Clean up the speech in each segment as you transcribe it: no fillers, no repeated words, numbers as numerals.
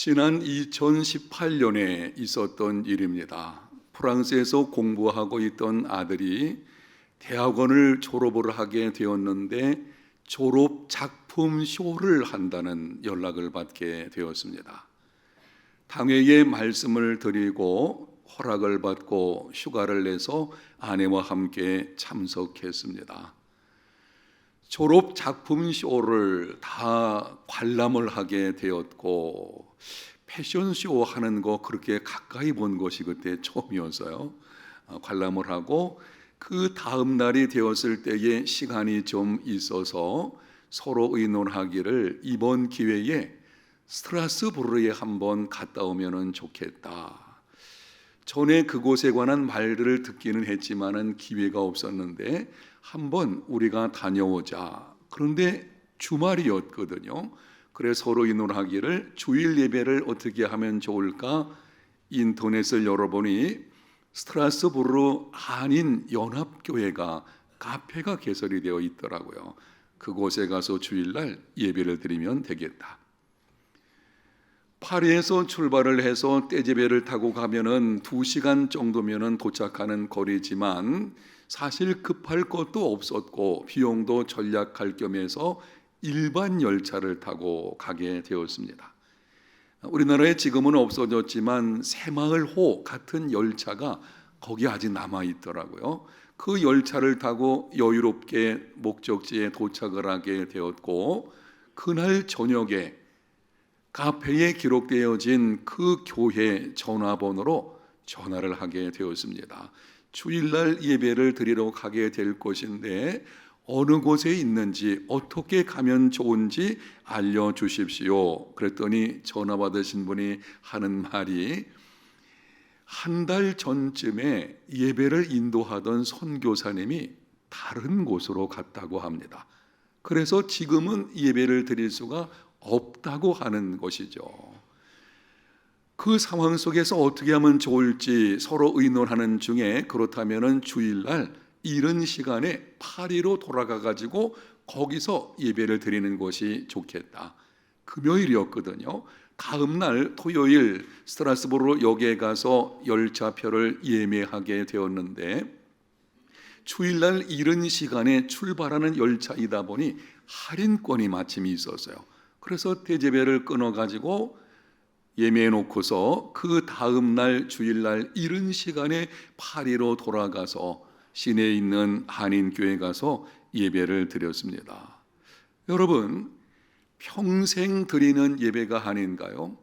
지난 2018년에 있었던 일입니다. 프랑스에서 공부하고 있던 아들이 대학원을 졸업을 하게 되었는데 졸업 작품 쇼를 한다는 연락을 받게 되었습니다. 당회에 말씀을 드리고 허락을 받고 휴가를 내서 아내와 함께 참석했습니다. 졸업 작품 쇼를 다 관람을 하게 되었고 패션쇼 하는 거 그렇게 가까이 본 것이 그때 처음이었어요. 관람을 하고 그 다음 날이 되었을 때에 시간이 좀 있어서 서로 의논하기를 이번 기회에 스트라스부르에 한번 갔다 오면 좋겠다. 전에 그곳에 관한 말들을 듣기는 했지만은 기회가 없었는데 한번 우리가 다녀오자. 그런데 주말이었거든요. 그래서 서로 의논하기를 주일 예배를 어떻게 하면 좋을까 인터넷을 열어보니 스트라스부르 한인 연합교회가 카페가 개설이 되어 있더라고요. 그곳에 가서 주일날 예배를 드리면 되겠다. 파리에서 출발을 해서 떼제베를 타고 가면은 2시간 정도면은 도착하는 거리지만 사실 급할 것도 없었고 비용도 절약할 겸해서 일반 열차를 타고 가게 되었습니다. 우리나라에 지금은 없어졌지만 새마을호 같은 열차가 거기 아직 남아 있더라고요. 그 열차를 타고 여유롭게 목적지에 도착을 하게 되었고 그날 저녁에 카페에 기록되어진 그 교회 전화번호로 전화를 하게 되었습니다. 주일날 예배를 드리러 가게 될 것인데 어느 곳에 있는지 어떻게 가면 좋은지 알려주십시오. 그랬더니 전화 받으신 분이 하는 말이 한 달 전쯤에 예배를 인도하던 선교사님이 다른 곳으로 갔다고 합니다. 그래서 지금은 예배를 드릴 수가 없다고 하는 것이죠. 그 상황 속에서 어떻게 하면 좋을지 서로 의논하는 중에 그렇다면 주일날 이른 시간에 파리로 돌아가 가지고 거기서 예배를 드리는 것이 좋겠다. 금요일이었거든요. 다음 날 토요일 스트라스부르 역에 가서 열차표를 예매하게 되었는데 주일날 이른 시간에 출발하는 열차이다 보니 할인권이 마침 있었어요. 그래서 떼제베를 끊어가지고 예매해 놓고서 그 다음 날 주일날 이른 시간에 파리로 돌아가서 시내에 있는 한인교회 가서 예배를 드렸습니다. 여러분, 평생 드리는 예배가 아닌가요?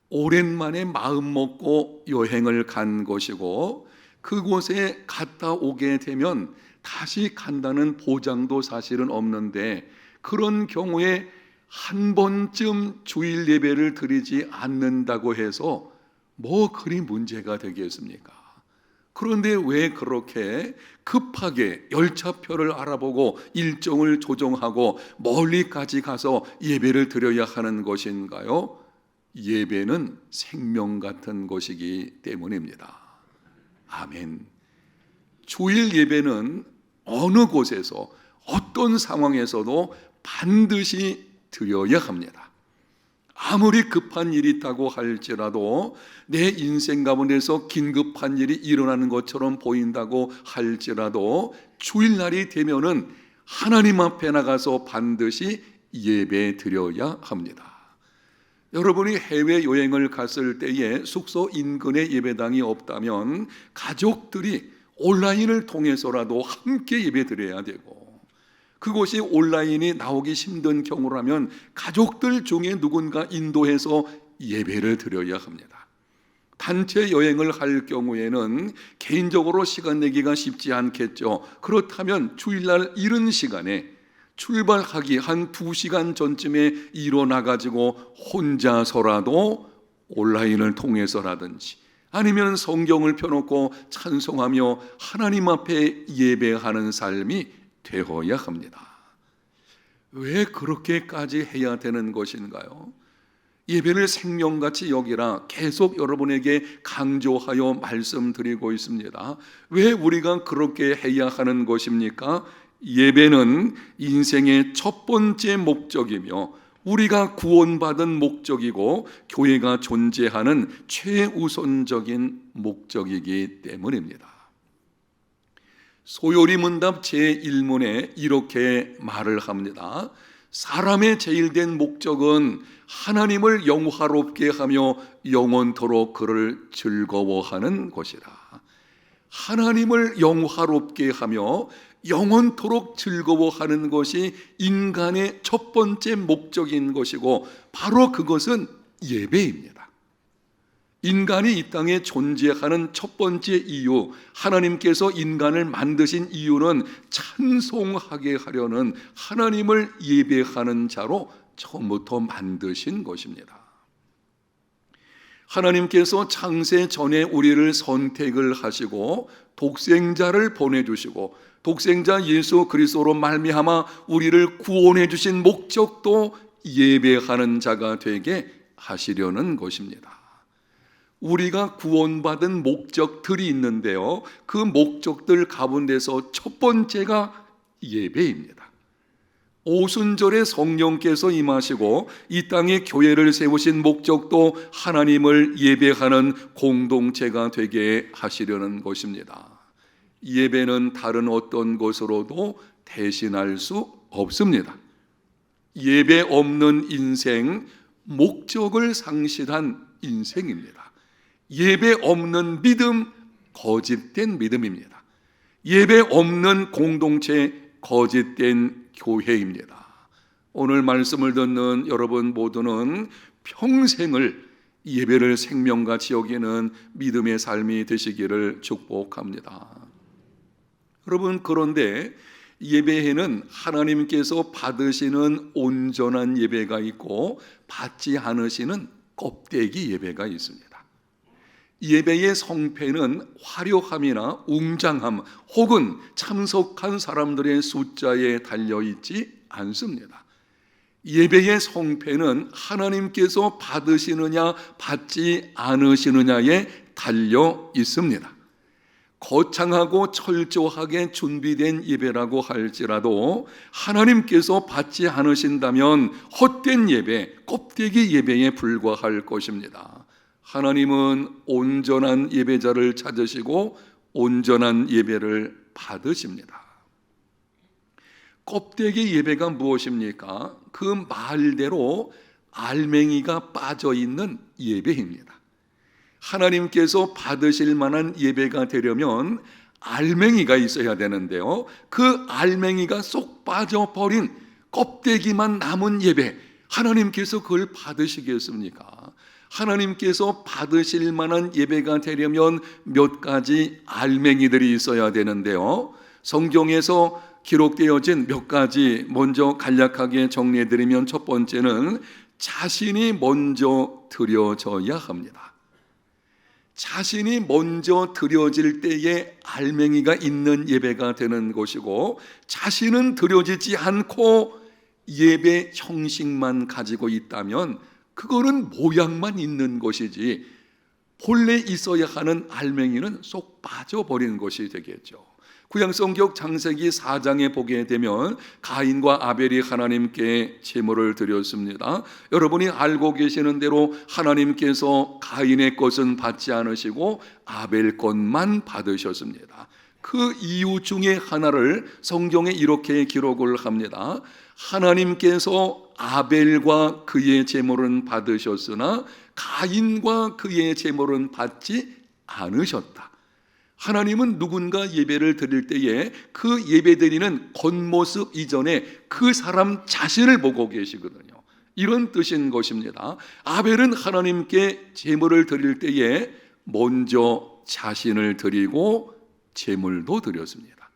오랜만에 마음 먹고 여행을 간 것이고 그곳에 갔다 오게 되면 다시 간다는 보장도 사실은 없는데 그런 경우에 한 번쯤 주일 예배를 드리지 않는다고 해서 뭐 그리 문제가 되겠습니까? 그런데 왜 그렇게 급하게 열차표를 알아보고 일정을 조정하고 멀리까지 가서 예배를 드려야 하는 것인가요? 예배는 생명 같은 것이기 때문입니다. 아멘. 주일 예배는 어느 곳에서 어떤 상황에서도 반드시 드려야 합니다. 아무리 급한 일이 있다고 할지라도 내 인생 가운데서 긴급한 일이 일어나는 것처럼 보인다고 할지라도 주일날이 되면은 하나님 앞에 나가서 반드시 예배 드려야 합니다. 여러분이 해외여행을 갔을 때에 숙소 인근에 예배당이 없다면 가족들이 온라인을 통해서라도 함께 예배 드려야 되고 그곳이 온라인이 나오기 힘든 경우라면 가족들 중에 누군가 인도해서 예배를 드려야 합니다. 단체 여행을 할 경우에는 개인적으로 시간 내기가 쉽지 않겠죠. 그렇다면 주일날 이른 시간에 출발하기 한 2시간 전쯤에 일어나가지고 혼자서라도 온라인을 통해서라든지 아니면 성경을 펴놓고 찬송하며 하나님 앞에 예배하는 삶이 되어야 합니다. 왜 그렇게까지 해야 되는 것인가요? 예배를 생명같이 여기라 계속 여러분에게 강조하여 말씀드리고 있습니다. 왜 우리가 그렇게 해야 하는 것입니까? 예배는 인생의 첫 번째 목적이며 우리가 구원받은 목적이고 교회가 존재하는 최우선적인 목적이기 때문입니다. 소요리 문답 제1문에 이렇게 말을 합니다. 사람의 제일된 목적은 하나님을 영화롭게 하며 영원토록 그를 즐거워하는 것이라. 하나님을 영화롭게 하며 영원토록 즐거워하는 것이 인간의 첫 번째 목적인 것이고, 바로 그것은 예배입니다. 인간이 이 땅에 존재하는 첫 번째 이유, 하나님께서 인간을 만드신 이유는 찬송하게 하려는, 하나님을 예배하는 자로 처음부터 만드신 것입니다. 하나님께서 창세 전에 우리를 선택을 하시고 독생자를 보내주시고 독생자 예수 그리스도로 말미암아 우리를 구원해 주신 목적도 예배하는 자가 되게 하시려는 것입니다. 우리가 구원받은 목적들이 있는데요, 그 목적들 가운데서 첫 번째가 예배입니다. 오순절에 성령께서 임하시고 이 땅에 교회를 세우신 목적도 하나님을 예배하는 공동체가 되게 하시려는 것입니다. 예배는 다른 어떤 것으로도 대신할 수 없습니다. 예배 없는 인생, 목적을 상실한 인생입니다. 예배 없는 믿음, 거짓된 믿음입니다. 예배 없는 공동체, 거짓된 교회입니다. 오늘 말씀을 듣는 여러분 모두는 평생을 예배를 생명같이 여기는 믿음의 삶이 되시기를 축복합니다. 여러분, 그런데 예배에는 하나님께서 받으시는 온전한 예배가 있고 받지 않으시는 껍데기 예배가 있습니다. 예배의 성패는 화려함이나 웅장함 혹은 참석한 사람들의 숫자에 달려있지 않습니다. 예배의 성패는 하나님께서 받으시느냐 받지 않으시느냐에 달려 있습니다. 거창하고 철저하게 준비된 예배라고 할지라도 하나님께서 받지 않으신다면 헛된 예배, 껍데기 예배에 불과할 것입니다. 하나님은 온전한 예배자를 찾으시고 온전한 예배를 받으십니다. 껍데기 예배가 무엇입니까? 그 말대로 알맹이가 빠져있는 예배입니다. 하나님께서 받으실 만한 예배가 되려면 알맹이가 있어야 되는데요, 그 알맹이가 쏙 빠져버린 껍데기만 남은 예배, 하나님께서 그걸 받으시겠습니까? 하나님께서 받으실 만한 예배가 되려면 몇 가지 알맹이들이 있어야 되는데요, 성경에서 기록되어진 몇 가지 먼저 간략하게 정리해드리면, 첫 번째는 자신이 먼저 드려져야 합니다. 자신이 먼저 드려질 때에 알맹이가 있는 예배가 되는 것이고, 자신은 드려지지 않고 예배 형식만 가지고 있다면 그거는 모양만 있는 것이지 본래 있어야 하는 알맹이는 쏙 빠져버린 것이 되겠죠. 구약성경 창세기 4장에 보게 되면 가인과 아벨이 하나님께 제물을 드렸습니다. 여러분이 알고 계시는 대로 하나님께서 가인의 것은 받지 않으시고 아벨 것만 받으셨습니다. 그 이유 중에 하나를 성경에 이렇게 기록을 합니다. 하나님께서 아벨과 그의 제물은 받으셨으나 가인과 그의 제물은 받지 않으셨다. 하나님은 누군가 예배를 드릴 때에 그 예배드리는 겉모습 이전에 그 사람 자신을 보고 계시거든요. 이런 뜻인 것입니다. 아벨은 하나님께 제물을 드릴 때에 먼저 자신을 드리고 제물도 드렸습니다.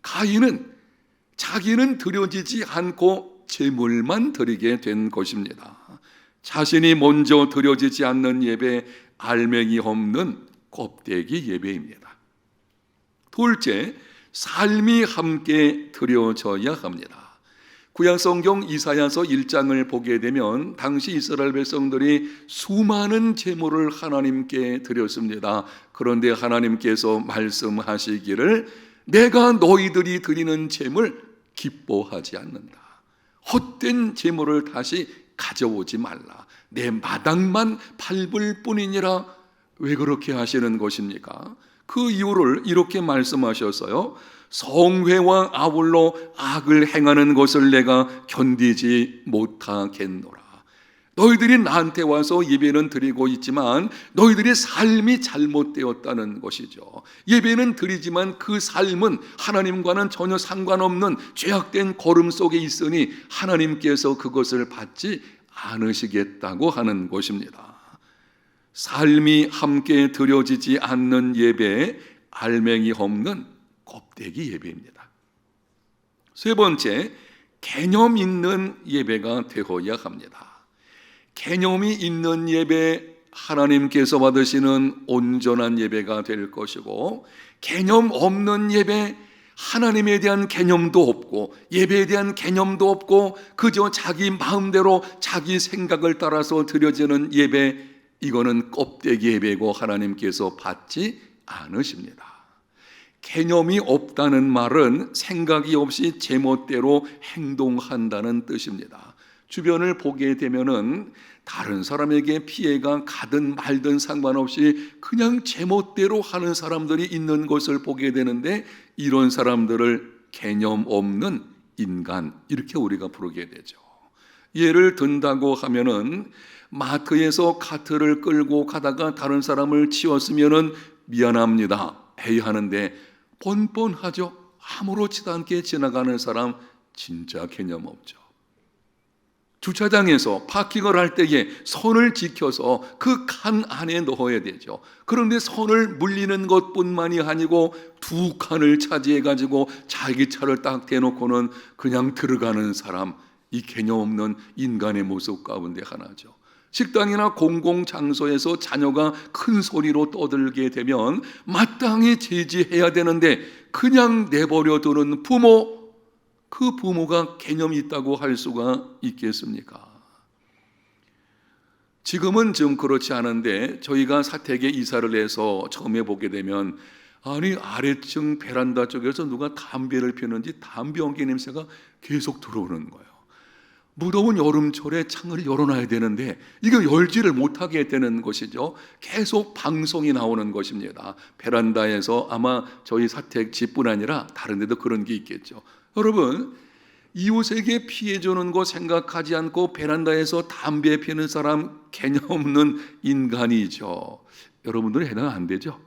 가인은 자기는 드려지지 않고 제물만 드리게 된 것입니다. 자신이 먼저 드려지지 않는 예배, 알맹이 없는 껍데기 예배입니다. 둘째, 삶이 함께 드려져야 합니다. 구약성경 이사야서 1장을 보게 되면 당시 이스라엘 백성들이 수많은 제물을 하나님께 드렸습니다. 그런데 하나님께서 말씀하시기를 내가 너희들이 드리는 제물 기뻐하지 않는다. 헛된 재물을 다시 가져오지 말라. 내 마당만 밟을 뿐이니라. 왜 그렇게 하시는 것입니까? 그 이유를 이렇게 말씀하셨어요. 성회와 아울러 악을 행하는 것을 내가 견디지 못하겠노라. 너희들이 나한테 와서 예배는 드리고 있지만 너희들의 삶이 잘못되었다는 것이죠. 예배는 드리지만 그 삶은 하나님과는 전혀 상관없는 죄악된 걸음 속에 있으니 하나님께서 그것을 받지 않으시겠다고 하는 것입니다. 삶이 함께 드려지지 않는 예배, 알맹이 없는 껍데기 예배입니다. 세 번째, 개념 있는 예배가 되어야 합니다. 개념이 있는 예배, 하나님께서 받으시는 온전한 예배가 될 것이고, 개념 없는 예배, 하나님에 대한 개념도 없고 예배에 대한 개념도 없고 그저 자기 마음대로 자기 생각을 따라서 드려지는 예배, 이거는 껍데기 예배고 하나님께서 받지 않으십니다. 개념이 없다는 말은 생각이 없이 제멋대로 행동한다는 뜻입니다. 주변을 보게 되면은 다른 사람에게 피해가 가든 말든 상관없이 그냥 제멋대로 하는 사람들이 있는 것을 보게 되는데, 이런 사람들을 개념 없는 인간, 이렇게 우리가 부르게 되죠. 예를 든다고 하면은 마트에서 카트를 끌고 가다가 다른 사람을 치웠으면은 미안합니다 해야 하는데 뻔뻔하죠. 아무렇지도 않게 지나가는 사람 진짜 개념 없죠. 주차장에서 파킹을 할 때에 선을 지켜서 그 칸 안에 넣어야 되죠. 그런데 선을 물리는 것뿐만이 아니고 두 칸을 차지해 가지고 자기 차를 딱 대놓고는 그냥 들어가는 사람, 이 개념 없는 인간의 모습 가운데 하나죠. 식당이나 공공장소에서 자녀가 큰 소리로 떠들게 되면 마땅히 제지해야 되는데 그냥 내버려 두는 부모, 그 부모가 개념이 있다고 할 수가 있겠습니까? 지금은 좀 그렇지 않은데 저희가 사택에 이사를 해서 처음에 보게 되면 아니 아래층 베란다 쪽에서 누가 담배를 피우는지 담배 연기 냄새가 계속 들어오는 거예요. 무더운 여름철에 창을 열어놔야 되는데 이거 열지를 못하게 되는 것이죠. 계속 방송이 나오는 것입니다. 베란다에서 아마 저희 사택 집뿐 아니라 다른 데도 그런 게 있겠죠. 여러분, 이웃에게 피해 주는 거 생각하지 않고 베란다에서 담배 피우는 사람 개념 없는 인간이죠. 여러분들은 해당 안 되죠?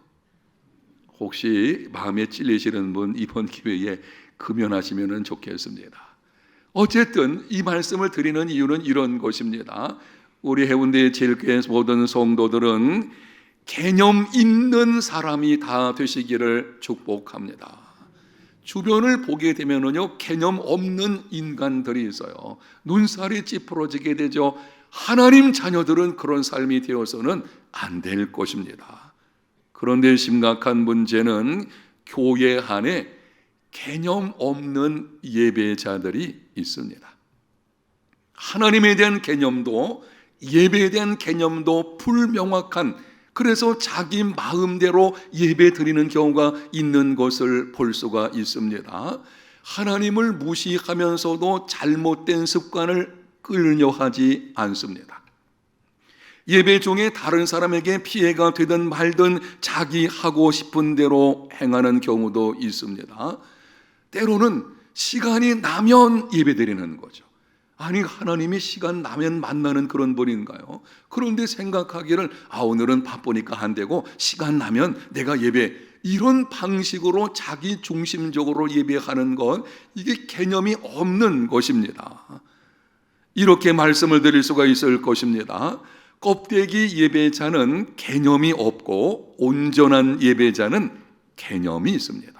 혹시 마음에 찔리시는 분 이번 기회에 금연하시면 좋겠습니다. 어쨌든 이 말씀을 드리는 이유는 이런 것입니다. 우리 해운대 제일교회 모든 성도들은 개념 있는 사람이 다 되시기를 축복합니다. 주변을 보게 되면은요, 개념 없는 인간들이 있어요. 눈살이 찌푸러지게 되죠. 하나님 자녀들은 그런 삶이 되어서는 안 될 것입니다. 그런데 심각한 문제는 교회 안에 개념 없는 예배자들이 있습니다. 하나님에 대한 개념도 예배에 대한 개념도 불명확한, 그래서 자기 마음대로 예배 드리는 경우가 있는 것을 볼 수가 있습니다. 하나님을 무시하면서도 잘못된 습관을 끌려하지 않습니다. 예배 중에 다른 사람에게 피해가 되든 말든 자기 하고 싶은 대로 행하는 경우도 있습니다. 때로는 시간이 나면 예배 드리는 거죠. 아니 하나님이 시간 나면 만나는 그런 분인가요? 그런데 생각하기를 오늘은 바쁘니까 안 되고 시간 나면 내가 예배, 이런 방식으로 자기 중심적으로 예배하는 것, 이게 개념이 없는 것입니다. 이렇게 말씀을 드릴 수가 있을 것입니다. 껍데기 예배자는 개념이 없고 온전한 예배자는 개념이 있습니다.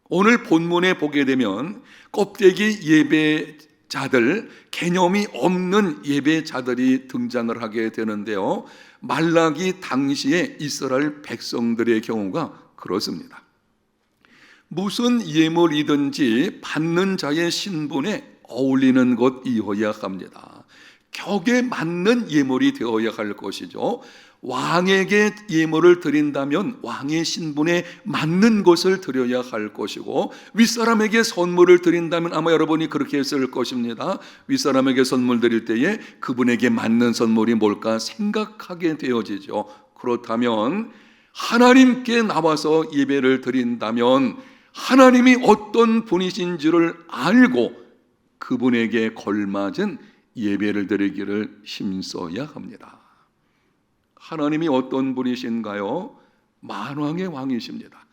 오늘 본문에 보게 되면 껍데기 예배자들, 개념이 없는 예배자들이 등장을 하게 되는데요, 말라기 당시에 이스라엘 백성들의 경우가 그렇습니다. 무슨 예물이든지 받는 자의 신분에 어울리는 것이어야 합니다. 격에 맞는 예물이 되어야 할 것이죠. 왕에게 예물을 드린다면 왕의 신분에 맞는 것을 드려야 할 것이고, 윗사람에게 선물을 드린다면 아마 여러분이 그렇게 했을 것입니다. 윗사람에게 선물 드릴 때에 그분에게 맞는 선물이 뭘까 생각하게 되어지죠. 그렇다면 하나님께 나와서 예배를 드린다면 하나님이 어떤 분이신지를 알고 그분에게 걸맞은 예배를 드리기를 힘써야 합니다. 하나님이 어떤 분이신가요? 만왕의 왕이십니다.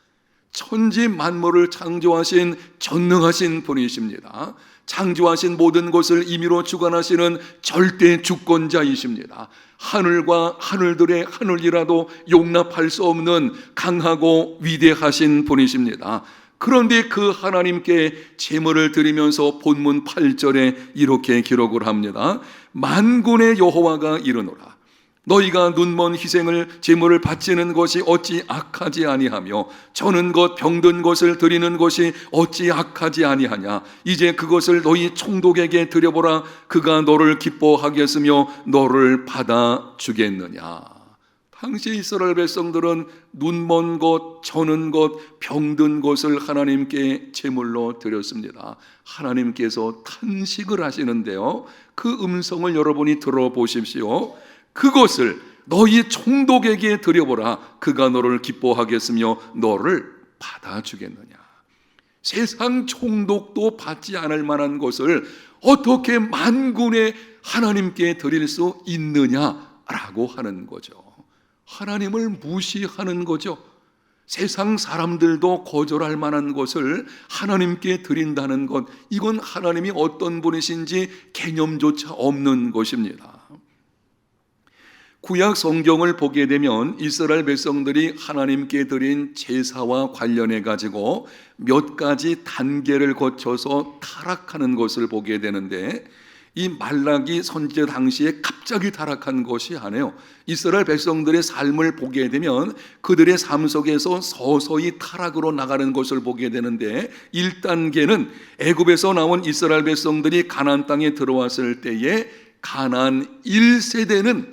천지 만물을 창조하신 전능하신 분이십니다. 창조하신 모든 것을 임의로 주관하시는 절대 주권자이십니다. 하늘과 하늘들의 하늘이라도 용납할 수 없는 강하고 위대하신 분이십니다. 그런데 그 하나님께 제물을 드리면서 본문 8절에 이렇게 기록을 합니다. 만군의 여호와가 이르노라. 너희가 눈먼 희생을 제물을 바치는 것이 어찌 악하지 아니하며 저는 것 병든 것을 드리는 것이 어찌 악하지 아니하냐. 이제 그것을 너희 총독에게 드려보라. 그가 너를 기뻐하겠으며 너를 받아주겠느냐. 당시 이스라엘 백성들은 눈먼 것, 저는 것, 병든 것을 하나님께 제물로 드렸습니다. 하나님께서 탄식을 하시는데요, 그 음성을 여러분이 들어보십시오. 그것을 너희 총독에게 드려보라. 그가 너를 기뻐하겠으며 너를 받아주겠느냐. 세상 총독도 받지 않을 만한 것을 어떻게 만군의 하나님께 드릴 수 있느냐라고 하는 거죠. 하나님을 무시하는 거죠. 세상 사람들도 거절할 만한 것을 하나님께 드린다는 것, 이건 하나님이 어떤 분이신지 개념조차 없는 것입니다. 구약 성경을 보게 되면 이스라엘 백성들이 하나님께 드린 제사와 관련해 가지고 몇 가지 단계를 거쳐서 타락하는 것을 보게 되는데, 이 말라기 선지자 당시에 갑자기 타락한 것이 아니에요. 이스라엘 백성들의 삶을 보게 되면 그들의 삶 속에서 서서히 타락으로 나가는 것을 보게 되는데, 1단계는 애굽에서 나온 이스라엘 백성들이 가나안 땅에 들어왔을 때에 가나안 1세대는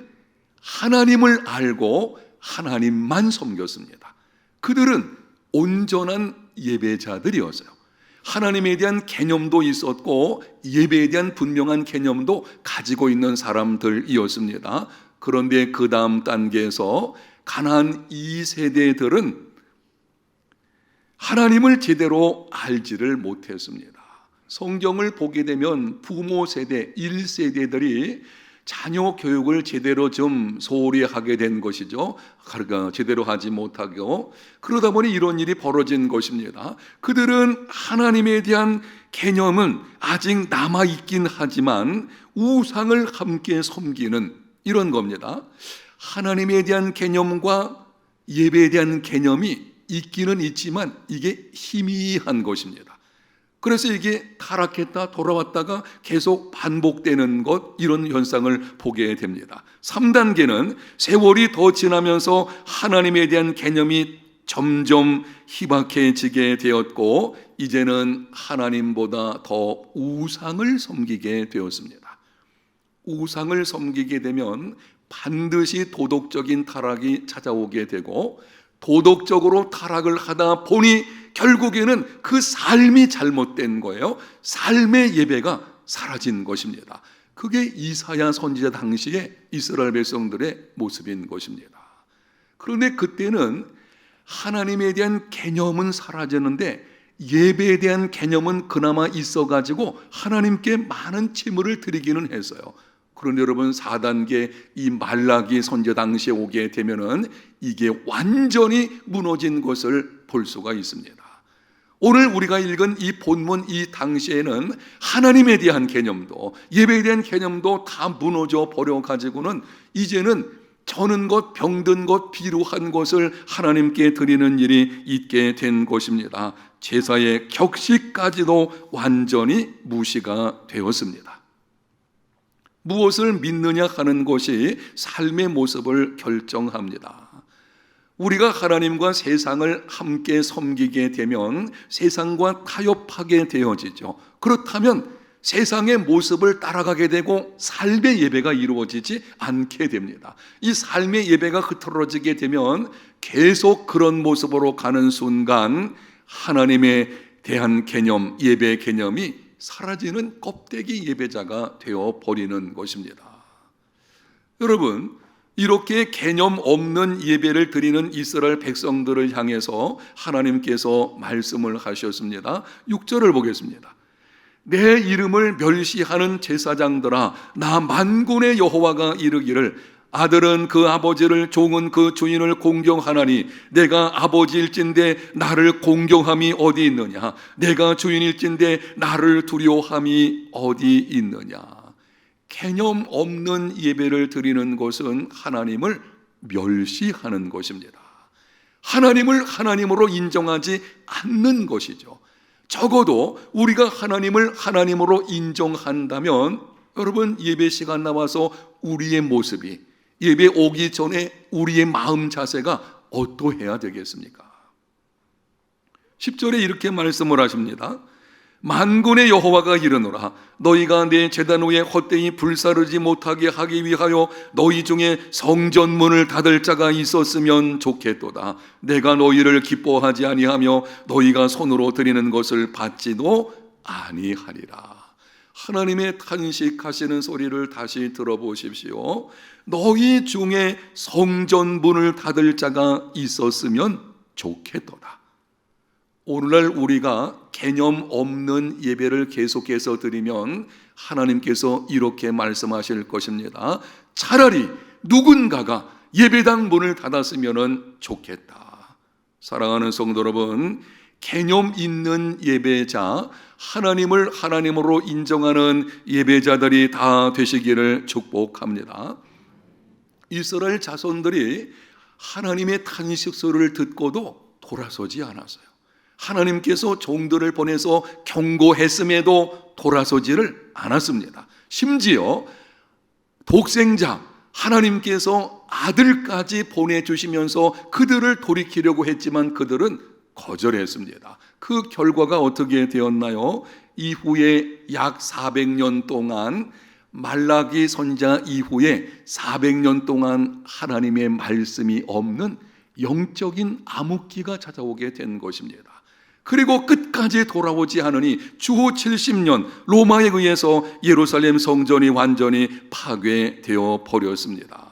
하나님을 알고 하나님만 섬겼습니다. 그들은 온전한 예배자들이었어요. 하나님에 대한 개념도 있었고 예배에 대한 분명한 개념도 가지고 있는 사람들이었습니다. 그런데 그 다음 단계에서 가나안 2세대들은 하나님을 제대로 알지를 못했습니다. 성경을 보게 되면 부모 세대 1세대들이 자녀 교육을 제대로 좀 소홀히 하게 된 것이죠. 그러니까 제대로 하지 못하고, 그러다 보니 이런 일이 벌어진 것입니다. 그들은 하나님에 대한 개념은 아직 남아있긴 하지만 우상을 함께 섬기는 이런 겁니다. 하나님에 대한 개념과 예배에 대한 개념이 있기는 있지만 이게 희미한 것입니다. 그래서 이게 타락했다 돌아왔다가 계속 반복되는 것, 이런 현상을 보게 됩니다. 3단계는 세월이 더 지나면서 하나님에 대한 개념이 점점 희박해지게 되었고 이제는 하나님보다 더 우상을 섬기게 되었습니다. 우상을 섬기게 되면 반드시 도덕적인 타락이 찾아오게 되고, 도덕적으로 타락을 하다 보니 결국에는 그 삶이 잘못된 거예요. 삶의 예배가 사라진 것입니다. 그게 이사야 선지자 당시에 이스라엘 백성들의 모습인 것입니다. 그런데 그때는 하나님에 대한 개념은 사라졌는데 예배에 대한 개념은 그나마 있어가지고 하나님께 많은 제물을 드리기는 했어요. 그런데 여러분 4단계 이 말라기 선지자 당시에 오게 되면은 이게 완전히 무너진 것을 볼 수가 있습니다. 오늘 우리가 읽은 이 본문 이 당시에는 하나님에 대한 개념도 예배에 대한 개념도 다 무너져 버려 가지고는 이제는 저는 것, 병든 것, 비루한 것을 하나님께 드리는 일이 있게 된 것입니다. 제사의 격식까지도 완전히 무시가 되었습니다. 무엇을 믿느냐 하는 것이 삶의 모습을 결정합니다. 우리가 하나님과 세상을 함께 섬기게 되면 세상과 타협하게 되어지죠. 그렇다면 세상의 모습을 따라가게 되고 삶의 예배가 이루어지지 않게 됩니다. 이 삶의 예배가 흐트러지게 되면 계속 그런 모습으로 가는 순간 하나님에 대한 개념, 예배 개념이 사라지는 껍데기 예배자가 되어 버리는 것입니다. 여러분, 이렇게 개념 없는 예배를 드리는 이스라엘 백성들을 향해서 하나님께서 말씀을 하셨습니다. 6절을 보겠습니다. 내 이름을 멸시하는 제사장들아, 나 만군의 여호와가 이르기를 아들은 그 아버지를, 종은 그 주인을 공경하나니 내가 아버지일진데 나를 공경함이 어디 있느냐? 내가 주인일진데 나를 두려워함이 어디 있느냐? 개념 없는 예배를 드리는 것은 하나님을 멸시하는 것입니다. 하나님을 하나님으로 인정하지 않는 것이죠. 적어도 우리가 하나님을 하나님으로 인정한다면 여러분, 예배 시간 나와서 우리의 모습이, 예배 오기 전에 우리의 마음 자세가 어떠해야 되겠습니까? 10절에 이렇게 말씀을 하십니다. 만군의 여호와가 이르노라, 너희가 내 제단 위에 헛되이 불사르지 못하게 하기 위하여 너희 중에 성전문을 닫을 자가 있었으면 좋겠도다. 내가 너희를 기뻐하지 아니하며 너희가 손으로 드리는 것을 받지도 아니하리라. 하나님의 탄식하시는 소리를 다시 들어보십시오. 너희 중에 성전문을 닫을 자가 있었으면 좋겠도다. 오늘날 우리가 개념 없는 예배를 계속해서 드리면 하나님께서 이렇게 말씀하실 것입니다. 차라리 누군가가 예배당 문을 닫았으면 좋겠다. 사랑하는 성도 여러분, 개념 있는 예배자, 하나님을 하나님으로 인정하는 예배자들이 다 되시기를 축복합니다. 이스라엘 자손들이 하나님의 탄식 소리를 듣고도 돌아서지 않았어요. 하나님께서 종들을 보내서 경고했음에도 돌아서지를 않았습니다. 심지어 독생자 하나님께서 아들까지 보내주시면서 그들을 돌이키려고 했지만 그들은 거절했습니다. 그 결과가 어떻게 되었나요? 이후에 약 400년 동안, 말라기 선자 이후에 400년 동안 하나님의 말씀이 없는 영적인 암흑기가 찾아오게 된 것입니다. 그리고 끝까지 돌아오지 않으니 주후 70년 로마에 의해서 예루살렘 성전이 완전히 파괴되어 버렸습니다.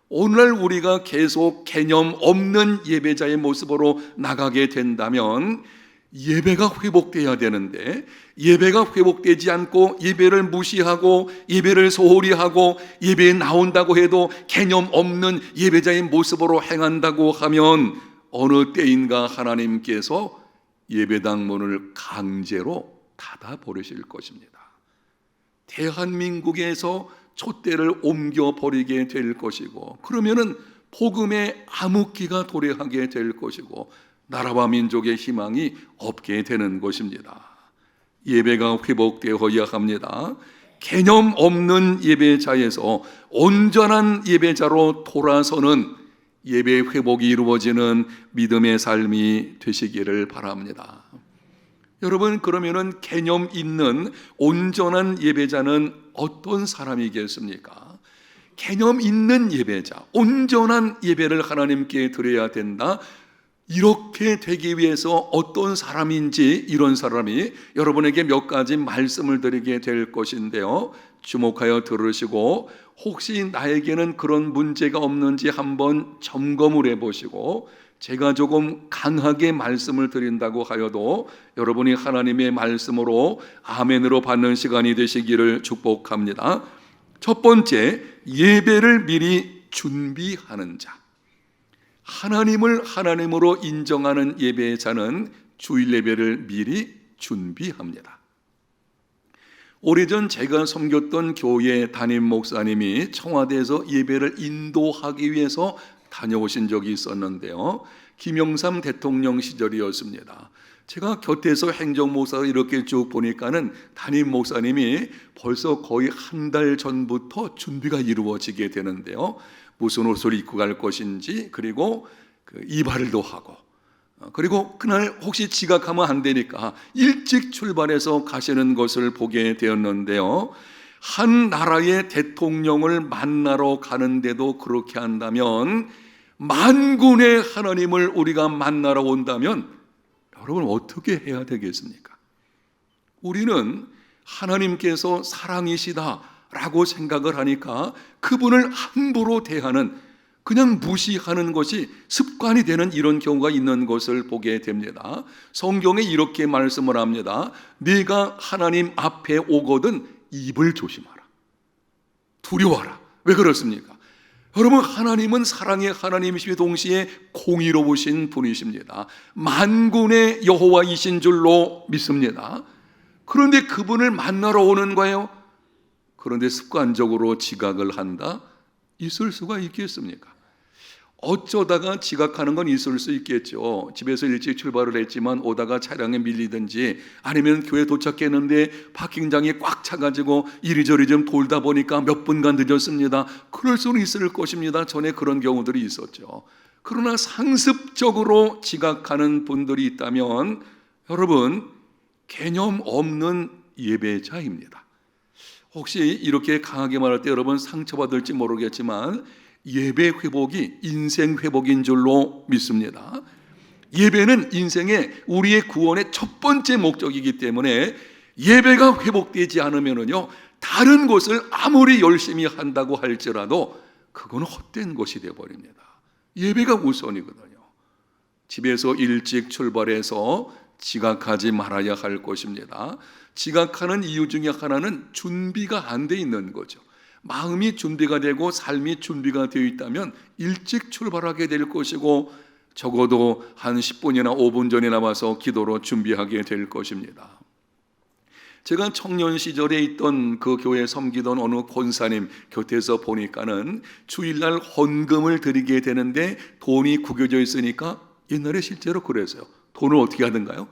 오늘 우리가 계속 개념 없는 예배자의 모습으로 나가게 된다면 예배가 회복돼야 되는데, 예배가 회복되지 않고 예배를 무시하고 예배를 소홀히 하고 예배에 나온다고 해도 개념 없는 예배자의 모습으로 행한다고 하면 어느 때인가 하나님께서 예배당 문을 강제로 닫아 버리실 것입니다. 대한민국에서 촛대를 옮겨 버리게 될 것이고, 그러면은 복음의 암흑기가 도래하게 될 것이고 나라와 민족의 희망이 없게 되는 것입니다. 예배가 회복되어야 합니다. 개념 없는 예배자에서 온전한 예배자로 돌아서는 예배 회복이 이루어지는 믿음의 삶이 되시기를 바랍니다. 여러분, 그러면은 개념 있는 온전한 예배자는 어떤 사람이겠습니까? 개념 있는 예배자, 온전한 예배를 하나님께 드려야 된다. 이렇게 되기 위해서 어떤 사람인지, 이런 사람이 여러분에게 몇 가지 말씀을 드리게 될 것인데요, 주목하여 들으시고 혹시 나에게는 그런 문제가 없는지 한번 점검을 해보시고, 제가 조금 강하게 말씀을 드린다고 하여도 여러분이 하나님의 말씀으로 아멘으로 받는 시간이 되시기를 축복합니다. 첫 번째, 예배를 미리 준비하는 자. 하나님을 하나님으로 인정하는 예배자는 주일 예배를 미리 준비합니다. 오래전 제가 섬겼던 교회 담임 목사님이 청와대에서 예배를 인도하기 위해서 다녀오신 적이 있었는데요, 김영삼 대통령 시절이었습니다. 제가 곁에서 행정목사가 이렇게 쭉 보니까는 담임 목사님이 벌써 거의 한 달 전부터 준비가 이루어지게 되는데요, 무슨 옷을 입고 갈 것인지, 그리고 이발도 하고 그리고 그날 혹시 지각하면 안 되니까 일찍 출발해서 가시는 것을 보게 되었는데요. 한 나라의 대통령을 만나러 가는데도 그렇게 한다면 만군의 하나님을 우리가 만나러 온다면 여러분 어떻게 해야 되겠습니까? 우리는 하나님께서 사랑이시다라고 생각을 하니까 그분을 함부로 대하는, 그냥 무시하는 것이 습관이 되는 이런 경우가 있는 것을 보게 됩니다. 성경에 이렇게 말씀을 합니다. 네가 하나님 앞에 오거든 입을 조심하라. 두려워하라. 왜 그렇습니까? 여러분, 하나님은 사랑의 하나님이시며 동시에 공의로우신 분이십니다. 만군의 여호와이신 줄로 믿습니다. 그런데 그분을 만나러 오는 거예요. 그런데 습관적으로 지각을 한다? 있을 수가 있겠습니까? 어쩌다가 지각하는 건 있을 수 있겠죠. 집에서 일찍 출발을 했지만 오다가 차량에 밀리든지, 아니면 교회 도착했는데 파킹장이 꽉 차가지고 이리저리 좀 돌다 보니까 몇 분간 늦었습니다. 그럴 수는 있을 것입니다. 전에 그런 경우들이 있었죠. 그러나 상습적으로 지각하는 분들이 있다면 여러분, 개념 없는 예배자입니다. 혹시 이렇게 강하게 말할 때 여러분 상처받을지 모르겠지만 예배 회복이 인생 회복인 줄로 믿습니다. 예배는 인생의 우리의 구원의 첫 번째 목적이기 때문에 예배가 회복되지 않으면요, 다른 것을 아무리 열심히 한다고 할지라도 그건 헛된 것이 되어버립니다. 예배가 우선이거든요. 집에서 일찍 출발해서 지각하지 말아야 할 것입니다. 지각하는 이유 중에 하나는 준비가 안 돼 있는 거죠. 마음이 준비가 되고 삶이 준비가 되어 있다면 일찍 출발하게 될 것이고, 적어도 한 10분이나 5분 전에 나와서 기도로 준비하게 될 것입니다. 제가 청년 시절에 있던 그 교회 섬기던 어느 권사님 곁에서 보니까는 주일날 헌금을 드리게 되는데 돈이 구겨져 있으니까, 옛날에 실제로 그랬어요. 돈을 어떻게 하던가요?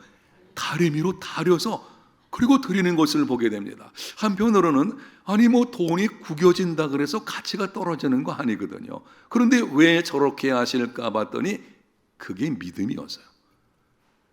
다리미로 다려서 그리고 드리는 것을 보게 됩니다. 한편으로는 아니 뭐 돈이 구겨진다 그래서 가치가 떨어지는 거 아니거든요. 그런데 왜 저렇게 하실까 봤더니 그게 믿음이었어요.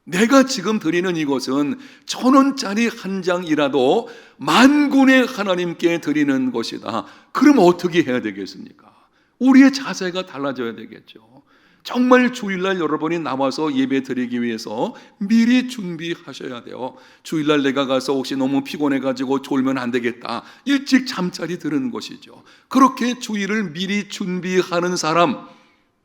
내가 지금 드리는 이것은 1,000원짜리 한 장이라도 만군의 하나님께 드리는 것이다. 그럼 어떻게 해야 되겠습니까? 우리의 자세가 달라져야 되겠죠. 정말 주일날 여러분이 나와서 예배 드리기 위해서 미리 준비하셔야 돼요. 주일날 내가 가서 혹시 너무 피곤해가지고 졸면 안 되겠다, 일찍 잠자리 드는 것이죠. 그렇게 주일을 미리 준비하는 사람,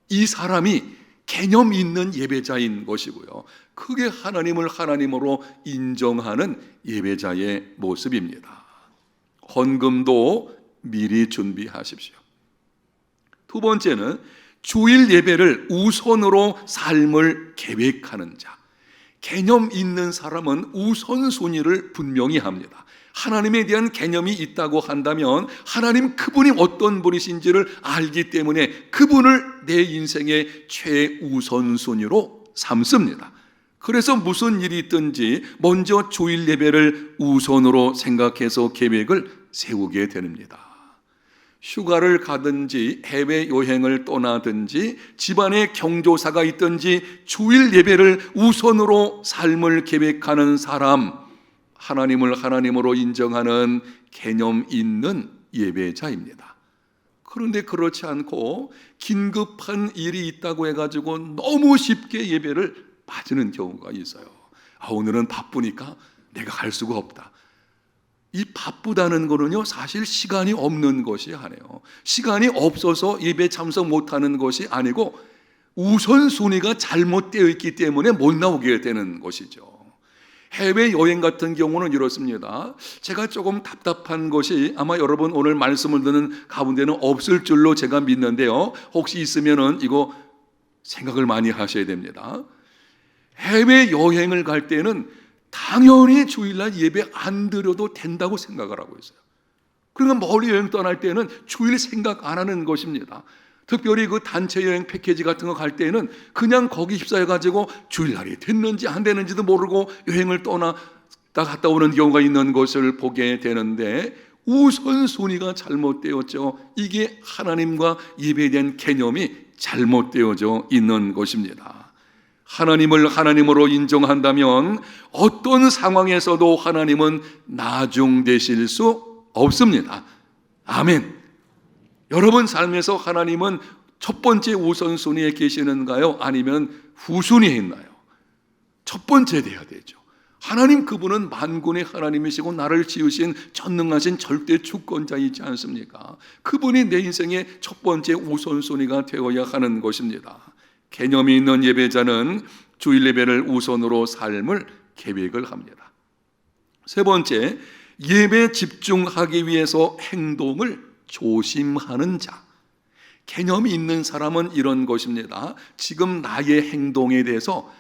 이 사람이 개념 있는 예배자인 것이고요, 그게 하나님을 하나님으로 인정하는 예배자의 모습입니다. 헌금도 미리 준비하십시오. 두 번째는 주일 예배를 우선으로 삶을 계획하는 자. 개념 있는 사람은 우선순위를 분명히 합니다. 하나님에 대한 개념이 있다고 한다면 하나님 그분이 어떤 분이신지를 알기 때문에 그분을 내 인생의 최우선순위로 삼습니다. 그래서 무슨 일이 있든지 먼저 주일 예배를 우선으로 생각해서 계획을 세우게 됩니다. 휴가를 가든지 해외여행을 떠나든지 집안에 경조사가 있든지 주일 예배를 우선으로 삶을 계획하는 사람, 하나님을 하나님으로 인정하는 개념 있는 예배자입니다. 그런데 그렇지 않고 긴급한 일이 있다고 해가지고 너무 쉽게 예배를 빠지는 경우가 있어요. 오늘은 바쁘니까 내가 갈 수가 없다. 이 바쁘다는 거는요, 사실 시간이 없는 것이 아니에요. 시간이 없어서 예배 참석 못하는 것이 아니고 우선순위가 잘못되어 있기 때문에 못 나오게 되는 것이죠. 해외여행 같은 경우는 이렇습니다. 제가 조금 답답한 것이 아마 여러분 오늘 말씀을 듣는 가운데는 없을 줄로 제가 믿는데요, 혹시 있으면은 이거 생각을 많이 하셔야 됩니다. 해외여행을 갈 때는 당연히 주일날 예배 안 드려도 된다고 생각을 하고 있어요. 그러니까 멀리 여행 떠날 때는 주일 생각 안 하는 것입니다. 특별히 그 단체 여행 패키지 같은 거 갈 때는 그냥 거기 휩싸여가지고 주일날이 됐는지 안 되는지도 모르고 여행을 떠났다 갔다 오는 경우가 있는 것을 보게 되는데, 우선순위가 잘못되었죠. 이게 하나님과 예배에 대한 개념이 잘못되어져 있는 것입니다. 하나님을 하나님으로 인정한다면 어떤 상황에서도 하나님은 나중되실 수 없습니다. 아멘. 여러분 삶에서 하나님은 첫 번째 우선순위에 계시는가요? 아니면 후순위에 있나요? 첫 번째 돼야 되죠. 하나님, 그분은 만군의 하나님이시고 나를 지으신 전능하신 절대 주권자이지 않습니까? 그분이 내 인생의 첫 번째 우선순위가 되어야 하는 것입니다. 개념이 있는 예배자는 주일 예배를 우선으로 삶을 계획을 합니다. 세 번째, 예배에 집중하기 위해서 행동을 조심하는 자. 개념이 있는 사람은 이런 것입니다. 지금 나의 행동에 대해서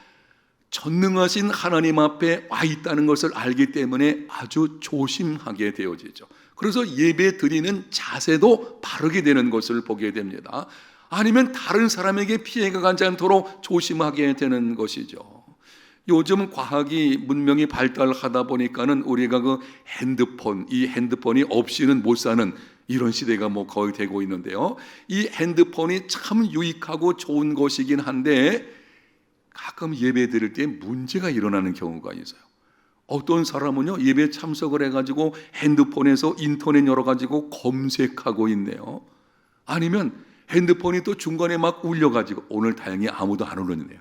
전능하신 하나님 앞에 와 있다는 것을 알기 때문에 아주 조심하게 되어지죠. 그래서 예배 드리는 자세도 바르게 되는 것을 보게 됩니다. 아니면 다른 사람에게 피해가 가지 않도록 조심하게 되는 것이죠. 요즘 과학이 문명이 발달하다 보니까는 우리가 그 핸드폰, 이 핸드폰이 없이는 못 사는 이런 시대가 거의 되고 있는데요. 이 핸드폰이 참 유익하고 좋은 것이긴 한데 가끔 예배 드릴 때 문제가 일어나는 경우가 있어요. 어떤 사람은요, 예배 참석을 해가지고 핸드폰에서 인터넷 열어가지고 검색하고 있네요. 아니면 핸드폰이 또 중간에 막 울려가지고, 오늘 다행히 아무도 안 울렸네요.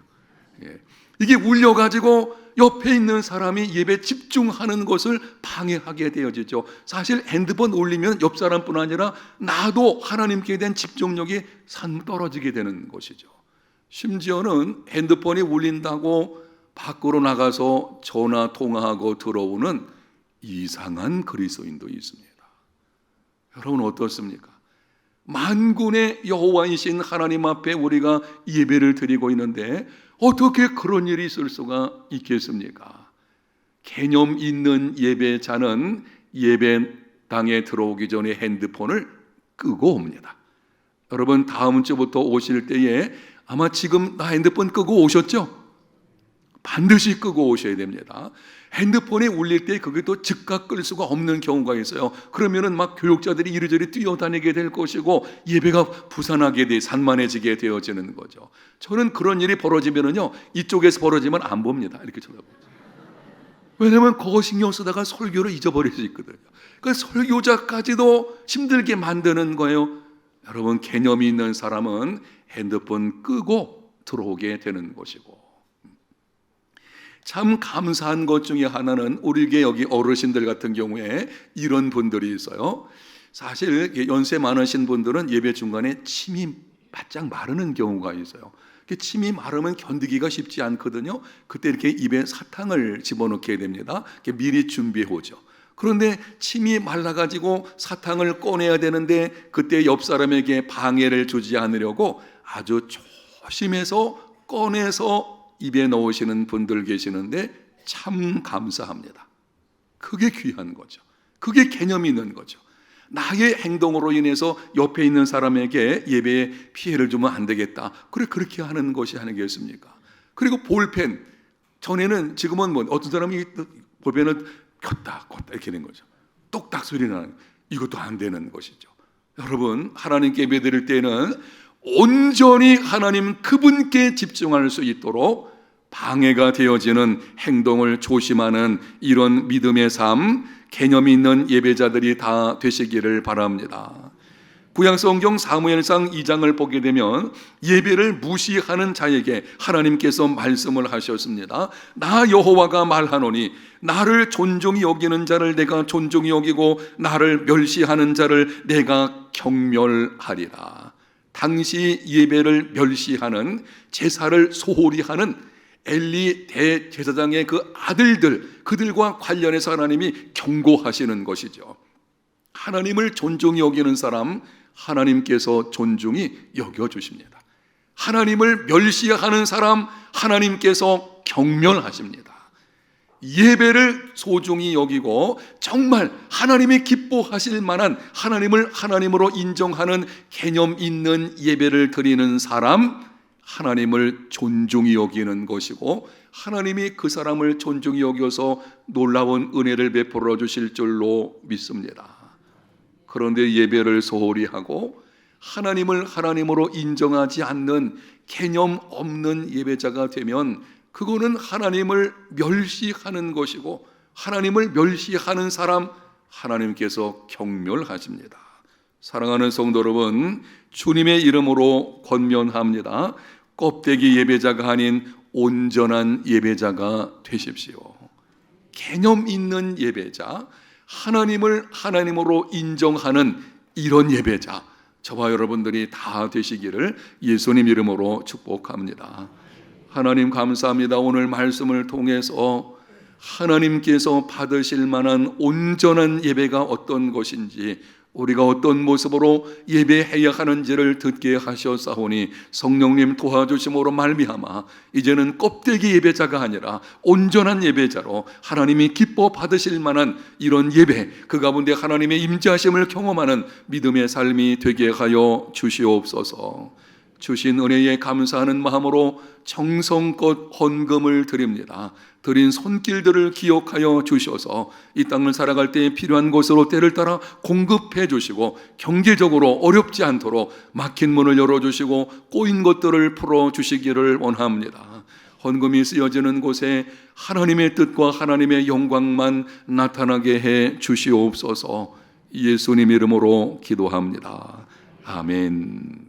이게 울려가지고 옆에 있는 사람이 예배 집중하는 것을 방해하게 되어지죠. 사실 핸드폰 울리면 옆 사람뿐 아니라 나도 하나님께 대한 집중력이 산 떨어지게 되는 것이죠. 심지어는 핸드폰이 울린다고 밖으로 나가서 전화 통화하고 들어오는 이상한 그리스도인도 있습니다. 여러분 어떻습니까? 만군의 여호와이신 하나님 앞에 우리가 예배를 드리고 있는데 어떻게 그런 일이 있을 수가 있겠습니까? 개념 있는 예배자는 예배당에 들어오기 전에 핸드폰을 끄고 옵니다. 여러분 다음 주부터 오실 때에 아마 지금 나 핸드폰 끄고 오셨죠? 반드시 끄고 오셔야 됩니다. 핸드폰이 울릴 때 그게 또 즉각 끌 수가 없는 경우가 있어요. 그러면은 막 교육자들이 이리저리 뛰어다니게 될 것이고 예배가 부산하게 돼 산만해지게 되어지는 거죠. 저는 그런 일이 벌어지면은요, 이쪽에서 벌어지면 안 봅니다. 이렇게 쳐다보죠. 왜냐하면 그거 신경 쓰다가 설교를 잊어버릴 수 있거든요. 그 설교자까지도 힘들게 만드는 거예요. 여러분 개념이 있는 사람은 핸드폰 끄고 들어오게 되는 것이고, 참 감사한 것 중에 하나는 우리에게 여기 어르신들 같은 경우에 이런 분들이 있어요. 사실 연세 많으신 분들은 예배 중간에 침이 바짝 마르는 경우가 있어요. 침이 마르면 견디기가 쉽지 않거든요. 그때 이렇게 입에 사탕을 집어넣게 됩니다. 미리 준비해 오죠. 그런데 침이 말라가지고 사탕을 꺼내야 되는데 그때 옆 사람에게 방해를 주지 않으려고 아주 조심해서 꺼내서 입에 넣으시는 분들 계시는데 참 감사합니다. 그게 귀한 거죠. 그게 개념이 있는 거죠. 나의 행동으로 인해서 옆에 있는 사람에게 예배에 피해를 주면 안 되겠다. 그래 그렇게 하는 것이 아니겠습니까? 그리고 볼펜, 전에는 지금은 어떤 사람이 볼펜을 켰다 껐다 이렇게 되는 거죠. 똑딱 소리 나는, 이것도 안 되는 것이죠. 여러분 하나님께 예배 드릴 때는 온전히 하나님 그분께 집중할 수 있도록 방해가 되어지는 행동을 조심하는 이런 믿음의 삶, 개념이 있는 예배자들이 다 되시기를 바랍니다. 구약성경 사무엘상 2장을 보게 되면 예배를 무시하는 자에게 하나님께서 말씀을 하셨습니다. 나 여호와가 말하노니 나를 존중히 여기는 자를 내가 존중히 여기고 나를 멸시하는 자를 내가 경멸하리라. 당시 예배를 멸시하는, 제사를 소홀히 하는 엘리 대제사장의 그 아들들, 그들과 관련해서 하나님이 경고하시는 것이죠. 하나님을 존중히 여기는 사람 하나님께서 존중히 여겨주십니다. 하나님을 멸시하는 사람 하나님께서 경멸하십니다. 예배를 소중히 여기고 정말 하나님이 기뻐하실 만한, 하나님을 하나님으로 인정하는 개념 있는 예배를 드리는 사람 하나님을 존중히 여기는 것이고, 하나님이 그 사람을 존중히 여겨서 놀라운 은혜를 베풀어 주실 줄로 믿습니다. 그런데 예배를 소홀히 하고 하나님을 하나님으로 인정하지 않는 개념 없는 예배자가 되면 그거는 하나님을 멸시하는 것이고, 하나님을 멸시하는 사람 하나님께서 경멸하십니다. 사랑하는 성도 여러분, 주님의 이름으로 권면합니다. 껍데기 예배자가 아닌 온전한 예배자가 되십시오. 개념 있는 예배자, 하나님을 하나님으로 인정하는 이런 예배자, 저와 여러분들이 다 되시기를 예수님 이름으로 축복합니다. 하나님 감사합니다. 오늘 말씀을 통해서 하나님께서 받으실 만한 온전한 예배가 어떤 것인지, 우리가 어떤 모습으로 예배해야 하는지를 듣게 하셨사오니 성령님 도와주심으로 말미암아 이제는 껍데기 예배자가 아니라 온전한 예배자로 하나님이 기뻐 받으실 만한 이런 예배, 그 가운데 하나님의 임재하심을 경험하는 믿음의 삶이 되게 하여 주시옵소서. 주신 은혜에 감사하는 마음으로 정성껏 헌금을 드립니다. 드린 손길들을 기억하여 주셔서 이 땅을 살아갈 때 필요한 곳으로 때를 따라 공급해 주시고, 경제적으로 어렵지 않도록 막힌 문을 열어주시고 꼬인 것들을 풀어주시기를 원합니다. 헌금이 쓰여지는 곳에 하나님의 뜻과 하나님의 영광만 나타나게 해 주시옵소서. 예수님 이름으로 기도합니다. 아멘.